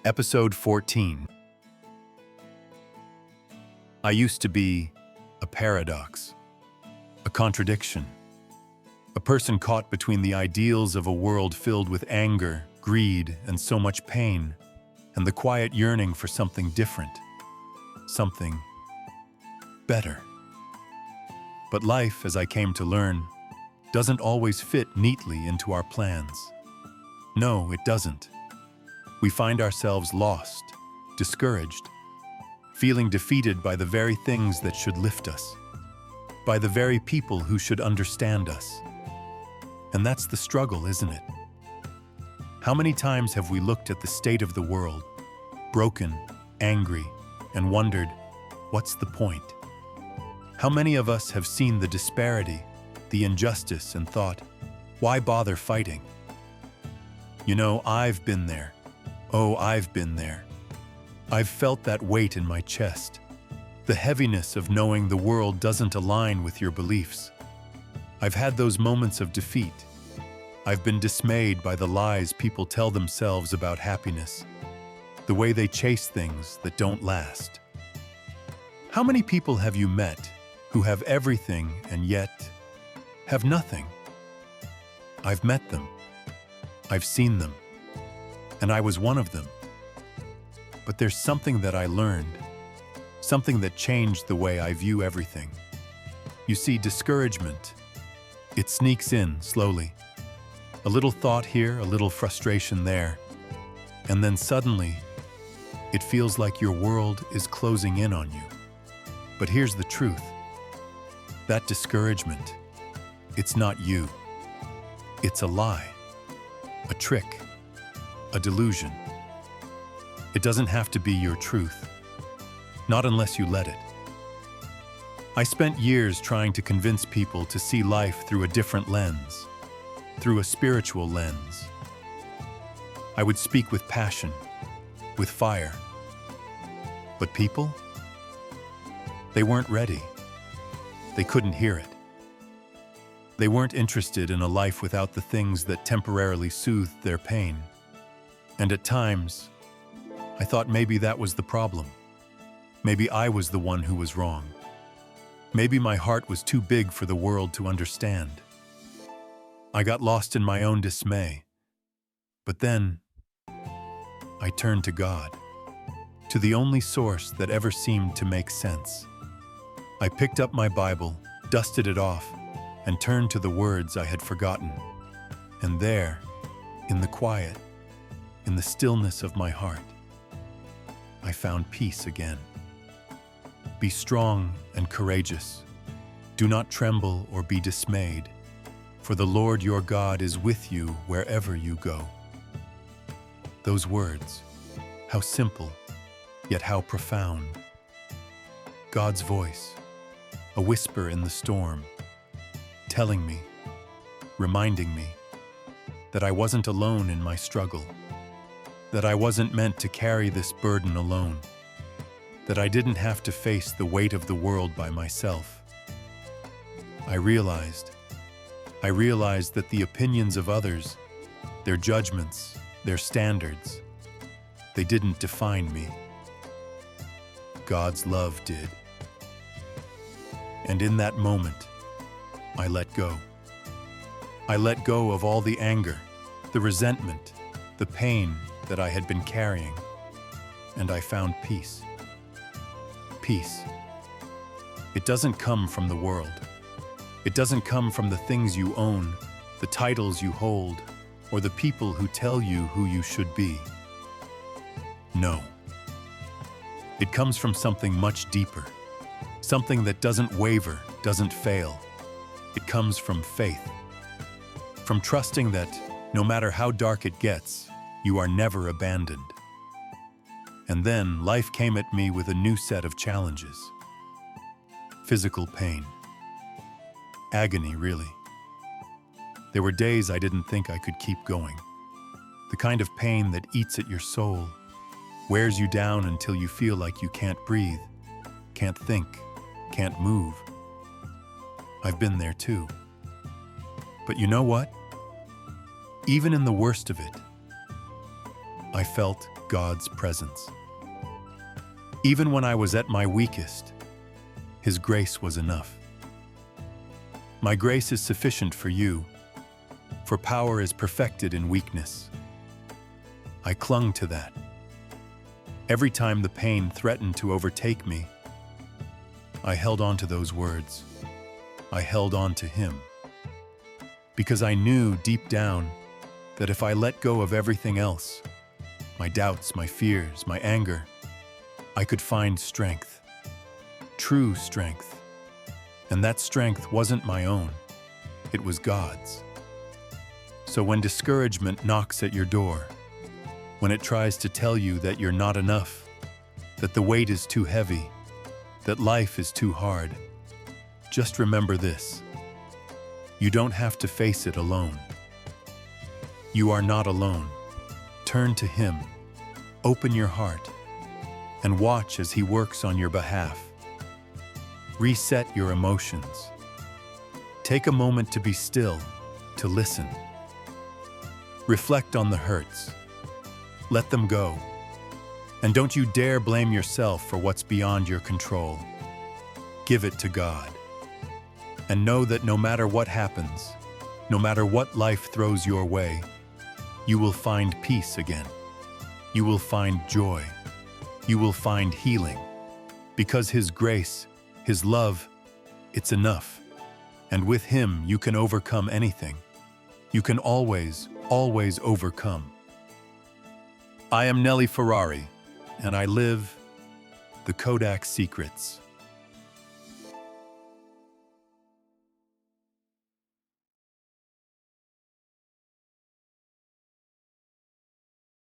Episode 14. I used to be a paradox, a contradiction, a person caught between the ideals of a world filled with anger, greed, and so much pain, and the quiet yearning for something different, something better. But life, as I came to learn, doesn't always fit neatly into our plans. No, it doesn't. We find ourselves lost, discouraged, feeling defeated by the very things that should lift us, by the very people who should understand us. And that's the struggle, isn't it? How many times have we looked at the state of the world, broken, angry, and wondered, what's the point? How many of us have seen the disparity, the injustice, and thought, why bother fighting? You know, I've been there. Oh, I've been there. I've felt that weight in my chest, the heaviness of knowing the world doesn't align with your beliefs. I've had those moments of defeat. I've been dismayed by the lies people tell themselves about happiness, the way they chase things that don't last. How many people have you met who have everything and yet have nothing? I've met them. I've seen them. And I was one of them. But there's something that I learned, something that changed the way I view everything. You see, discouragement, it sneaks in slowly. A little thought here, a little frustration there, and then suddenly, it feels like your world is closing in on you. But here's the truth. That discouragement, it's not you. It's a lie, a trick, a delusion. It doesn't have to be your truth, not unless you let it. I spent years trying to convince people to see life through a different lens, through a spiritual lens. I would speak with passion, with fire. But people? They weren't ready. They couldn't hear it. They weren't interested in a life without the things that temporarily soothed their pain. And at times, I thought maybe that was the problem. Maybe I was the one who was wrong. Maybe my heart was too big for the world to understand. I got lost in my own dismay. But then, I turned to God, to the only source that ever seemed to make sense. I picked up my Bible, dusted it off, and turned to the words I had forgotten. And there, in the quiet, in the stillness of my heart, I found peace again. Be strong and courageous. Do not tremble or be dismayed, for the Lord your God is with you wherever you go. Those words, how simple, yet how profound. God's voice, a whisper in the storm, telling me, reminding me, that I wasn't alone in my struggle, that I wasn't meant to carry this burden alone, that I didn't have to face the weight of the world by myself. I realized that the opinions of others, their judgments, their standards, they didn't define me. God's love did. And in that moment, I let go. I let go of all the anger, the resentment, the pain that I had been carrying, and I found peace. Peace. It doesn't come from the world. It doesn't come from the things you own, the titles you hold, or the people who tell you who you should be. No. It comes from something much deeper, something that doesn't waver, doesn't fail. It comes from faith, from trusting that, no matter how dark it gets, you are never abandoned. And then life came at me with a new set of challenges. Physical pain. Agony, really. There were days I didn't think I could keep going. The kind of pain that eats at your soul, wears you down until you feel like you can't breathe, can't think, can't move. I've been there too. But you know what? Even in the worst of it, I felt God's presence. Even when I was at my weakest, His grace was enough. My grace is sufficient for you, for power is perfected in weakness. I clung to that. Every time the pain threatened to overtake me, I held on to those words. I held on to Him. Because I knew deep down that if I let go of everything else, my doubts, my fears, my anger, I could find strength, true strength. And that strength wasn't my own, it was God's. So when discouragement knocks at your door, when it tries to tell you that you're not enough, that the weight is too heavy, that life is too hard, just remember this. You don't have to face it alone. You are not alone. Turn to Him, open your heart, and watch as He works on your behalf. Reset your emotions. Take a moment to be still, to listen. Reflect on the hurts. Let them go. And don't you dare blame yourself for what's beyond your control. Give it to God. And know that no matter what happens, no matter what life throws your way, you will find peace again. You will find joy. You will find healing. Because His grace, His love, it's enough. And with Him, you can overcome anything. You can always, always overcome. I am Nelly Ferrari, and I live the Kodach secrets.